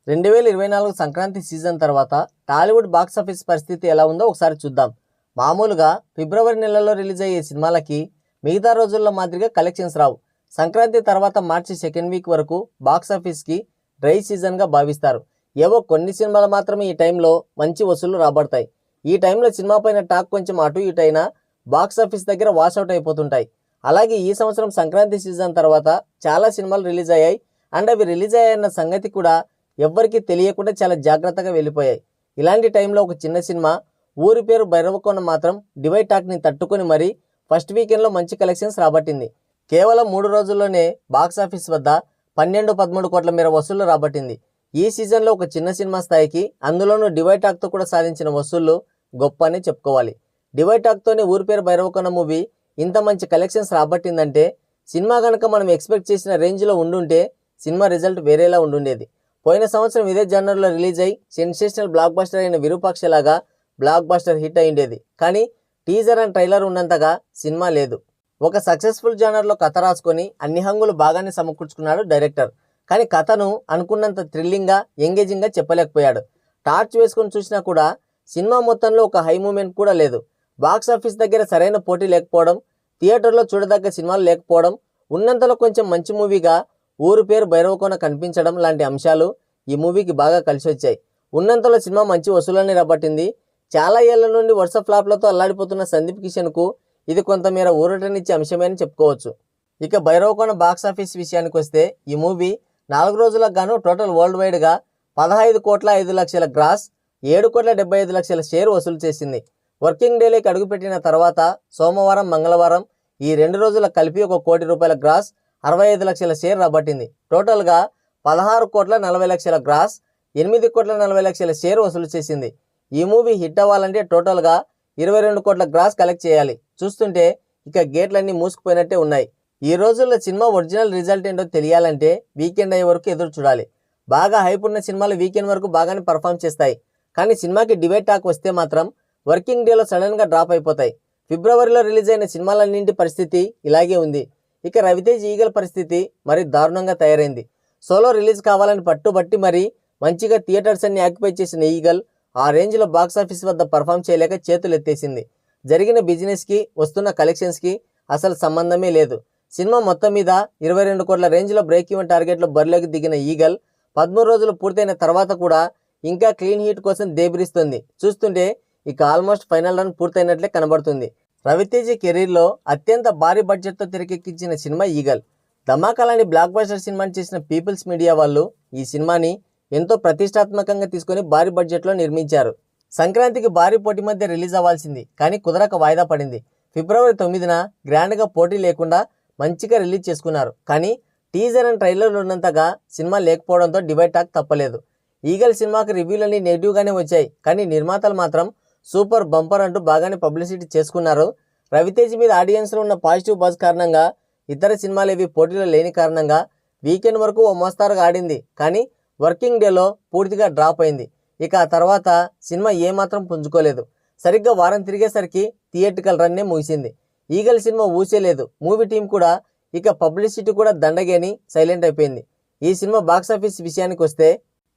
2024 Sankranti season తర్వాత Tollywood box office పరిస్థితి ఎలా ఉందో ఒకసారి చూద్దాం. మామూలుగా ఫిబ్రవరి నెలలో రిలీజ్ అయ్యే సినిమాలకి మిగతా రోజుల్లో మాదిరిగా కలెక్షన్స్ రావు. సంక్రాంతి తర్వాత మార్చి సెకండ్ వీక్ వరకు బాక్స్ ఆఫీస్కి డ్రై సీజన్గా భావిస్తారు. ఏవో కొన్ని సినిమాలు మాత్రమే ఈ టైంలో మంచి వసూళ్లు రాబడతాయి. ఈ టైంలో సినిమా పైన టాక్ కొంచెం అటు ఇటు అయినా బాక్స్ ఆఫీస్ దగ్గర వాషౌట్ అయిపోతుంటాయి. అలాగే ఈ సంవత్సరం సంక్రాంతి సీజన్ తర్వాత చాలా సినిమాలు రిలీజ్ అయ్యాయి. అండ్ అవి రిలీజ్ అయ్యాయన్న సంగతి కూడా ఎవ్వరికీ తెలియకుండా చాలా జాగ్రత్తగా వెళ్ళిపోయాయి. ఇలాంటి టైంలో ఒక చిన్న సినిమా ఊరి పేరు భైరవకొండ మాత్రం డివైడ్ టాక్ని తట్టుకొని మరీ ఫస్ట్ వీకెండ్లో మంచి కలెక్షన్స్ రాబట్టింది. కేవలం 3 రోజుల్లోనే బాక్స్ ఆఫీస్ వద్ద 12-13 కోట్ల మేర వసూళ్లు రాబట్టింది. ఈ సీజన్లో ఒక చిన్న సినిమా స్థాయికి అందులోనూ డివైడ్ టాక్తో కూడా సాధించిన వసూళ్లు గొప్ప అని చెప్పుకోవాలి. డివైడ్ టాక్తోనే ఊరి పేరు భైరవకొండ మూవీ ఇంత మంచి కలెక్షన్స్ రాబట్టిందంటే సినిమా కనుక మనం ఎక్స్పెక్ట్ చేసిన రేంజ్లో ఉండుంటే సినిమా రిజల్ట్ వేరేలా ఉండుండేది. పోయిన సంవత్సరం ఇదే జనర్లో రిలీజ్ అయ్యి సెన్సేషనల్ బ్లాక్ బస్టర్ అయిన విరూపాక్షలాగా బ్లాక్ బస్టర్ హిట్ అయ్యిండేది. కానీ టీజర్ అండ్ ట్రైలర్ ఉన్నంతగా సినిమా లేదు. ఒక సక్సెస్ఫుల్ జనర్లో కథ రాసుకొని అన్ని హంగులు బాగానే సమకూర్చుకున్నాడు డైరెక్టర్. కానీ కథను అనుకున్నంత థ్రిల్లింగ్గా ఎంగేజింగ్గా చెప్పలేకపోయాడు. టార్చ్ వేసుకొని చూసినా కూడా సినిమా మొత్తంలో ఒక హై మూమెంట్ కూడా లేదు. బాక్స్ ఆఫీస్ దగ్గర సరైన పోటీ లేకపోవడం, థియేటర్లో చూడదగ్గ సినిమాలు లేకపోవడం, ఉన్నంతలో కొంచెం మంచి మూవీగా ఊరు పేరు భైరవకొండ కనిపించడం లాంటి అంశాలు ఈ మూవీకి బాగా కలిసి వచ్చాయి. ఉన్నంతలో సినిమా మంచి వసూలని రాబట్టింది. చాలా ఏళ్ల నుండి వరుస ఫ్లాప్లతో అల్లాడిపోతున్న సందీప్ కిషన్కు ఇది కొంతమేర ఊరటనిచ్చే అంశమే అని చెప్పుకోవచ్చు. ఇక భైరవకొండ బాక్స్ ఆఫీస్ విషయానికి వస్తే ఈ మూవీ 4 రోజులకు గాను టోటల్ వరల్డ్ వైడ్గా 15,05,00,000 గ్రాస్, 7,75,00,000 షేర్ వసూలు చేసింది. వర్కింగ్ డేలోకి అడుగుపెట్టిన తర్వాత సోమవారం, మంగళవారం ఈ 2 రోజుల కలిపి 1 కోటి రూపాయల గ్రాస్, 65 లక్షల షేర్ రాబట్టింది. టోటల్గా 16,40,00,000 గ్రాస్, 8,40,00,000 షేర్ వసూలు చేసింది. ఈ మూవీ హిట్ అవ్వాలంటే టోటల్గా 22 కోట్ల గ్రాస్ కలెక్ట్ చేయాలి. చూస్తుంటే ఇక గేట్లన్నీ మూసుకుపోయినట్టే ఉన్నాయి. ఈ రోజుల్లో సినిమా ఒరిజినల్ రిజల్ట్ ఏంటో తెలియాలంటే వీకెండ్ అయ్యే వరకు ఎదురు చూడాలి. బాగా హైప్ ఉన్న సినిమాలు వీకెండ్ వరకు బాగానే పర్ఫామ్ చేస్తాయి. కానీ సినిమాకి డివైడ్ టాక్ వస్తే మాత్రం వర్కింగ్ డేలో సడన్గా డ్రాప్ అయిపోతాయి. ఫిబ్రవరిలో రిలీజ్ అయిన సినిమాలన్నింటి పరిస్థితి ఇలాగే ఉంది. ఇక రవితేజ్ ఈగల్ పరిస్థితి మరి దారుణంగా తయారైంది. సోలో రిలీజ్ కావాలని పట్టుబట్టి మరి మంచిగా థియేటర్స్ అన్ని ఆక్యుపై చేసిన ఈగల్ ఆ రేంజ్లో బాక్స్ ఆఫీస్ వద్ద పర్ఫామ్ చేయలేక చేతులు ఎత్తేసింది. జరిగిన బిజినెస్కి వస్తున్న కలెక్షన్స్కి అసలు సంబంధమే లేదు. సినిమా మొత్తం మీద 22 కోట్ల రేంజ్లో బ్రేక్ ఈవెన్ టార్గెట్లో బరిలోకి దిగిన ఈగల్ 13 రోజులు పూర్తయిన తర్వాత కూడా ఇంకా క్లీన్ హీట్ కోసం దేబిరిస్తుంది. చూస్తుంటే ఇక ఆల్మోస్ట్ ఫైనల్ రన్ పూర్తయినట్లే కనబడుతుంది. రవితేజ్ కెరీర్లో అత్యంత భారీ బడ్జెట్తో తెరకెక్కించిన సినిమా ఈగల్. ధమాకాలాని బ్లాక్ బస్టర్ సినిమాని చేసిన పీపుల్స్ మీడియా వాళ్ళు ఈ సినిమాని ఎంతో ప్రతిష్టాత్మకంగా తీసుకొని భారీ బడ్జెట్లో నిర్మించారు. సంక్రాంతికి భారీ పోటీ మధ్య రిలీజ్ అవ్వాల్సింది కానీ కుదరక వాయిదా పడింది. ఫిబ్రవరి 9న గ్రాండ్గా పోటీ లేకుండా మంచిగా రిలీజ్ చేసుకున్నారు. కానీ టీజర్ అండ్ ట్రైలర్ ఉన్నంతగా సినిమా లేకపోవడంతో డివైడ్ టాక్ తప్పలేదు. ఈగల్ సినిమాకి రివ్యూలన్నీ నెగిటివ్గానే వచ్చాయి. కానీ నిర్మాతలు మాత్రం సూపర్ బంపర్ అంటూ బాగానే పబ్లిసిటీ చేసుకున్నారు. రవితేజ్ మీద ఆడియన్స్లో ఉన్న పాజిటివ్ బజ్ కారణంగా ఇతర సినిమాలు ఏవి పోటీలో లేని కారణంగా వీకెండ్ వరకు ఓ మోస్తారుగా ఆడింది. కానీ వర్కింగ్ డేలో పూర్తిగా డ్రాప్ అయింది. ఇక ఆ తర్వాత సినిమా ఏమాత్రం పుంజుకోలేదు. సరిగ్గా వారం తిరిగేసరికి థియేట్రికల్ రన్నే ముగిసింది. ఈగల్ సినిమా ఊసేలేదు. మూవీ టీం కూడా ఇక పబ్లిసిటీ కూడా దండగేని సైలెంట్ అయిపోయింది. ఈ సినిమా బాక్సాఫీస్ విషయానికి వస్తే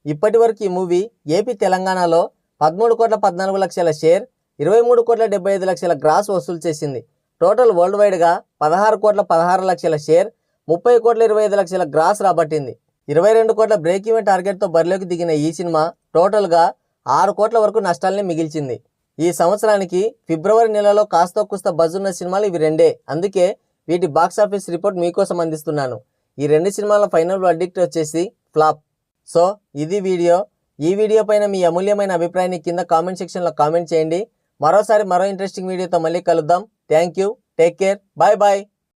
ఇప్పటి వరకు ఈ మూవీ ఏపీ తెలంగాణలో 13,14,00,000 షేర్, 23,75,00,000 గ్రాస్ వసూలు చేసింది. టోటల్ వరల్డ్ వైడ్గా 16,16,00,000 షేర్, 30,25,00,000 గ్రాస్ రాబట్టింది. 22 కోట్ల బ్రేక్ ఈవెన్ టార్గెట్తో బరిలోకి దిగిన ఈ సినిమా టోటల్గా 6 కోట్ల వరకు నష్టాలనే మిగిల్చింది. ఈ సంవత్సరానికి ఫిబ్రవరి నెలలో కాస్తో కూస్త బజ్ ఉన్న సినిమాలు ఇవి రెండే. అందుకే వీటి బాక్స్ ఆఫీస్ రిపోర్ట్ మీకోసం అందిస్తున్నాను. ఈ 2 సినిమాల ఫైనల్ వర్డిక్ట్ వచ్చేసి ఫ్లాప్. సో ఇది వీడియో. ఈ వీడియో పైన మీ అమూల్యమైన అభిప్రాయాన్ని కింద కామెంట్ సెక్షన్లో కామెంట్ చేయండి. మరో ఇంట్రెస్టింగ్ వీడియోతో మళ్ళీ కలుద్దాం. Thank you. Take care. Bye bye.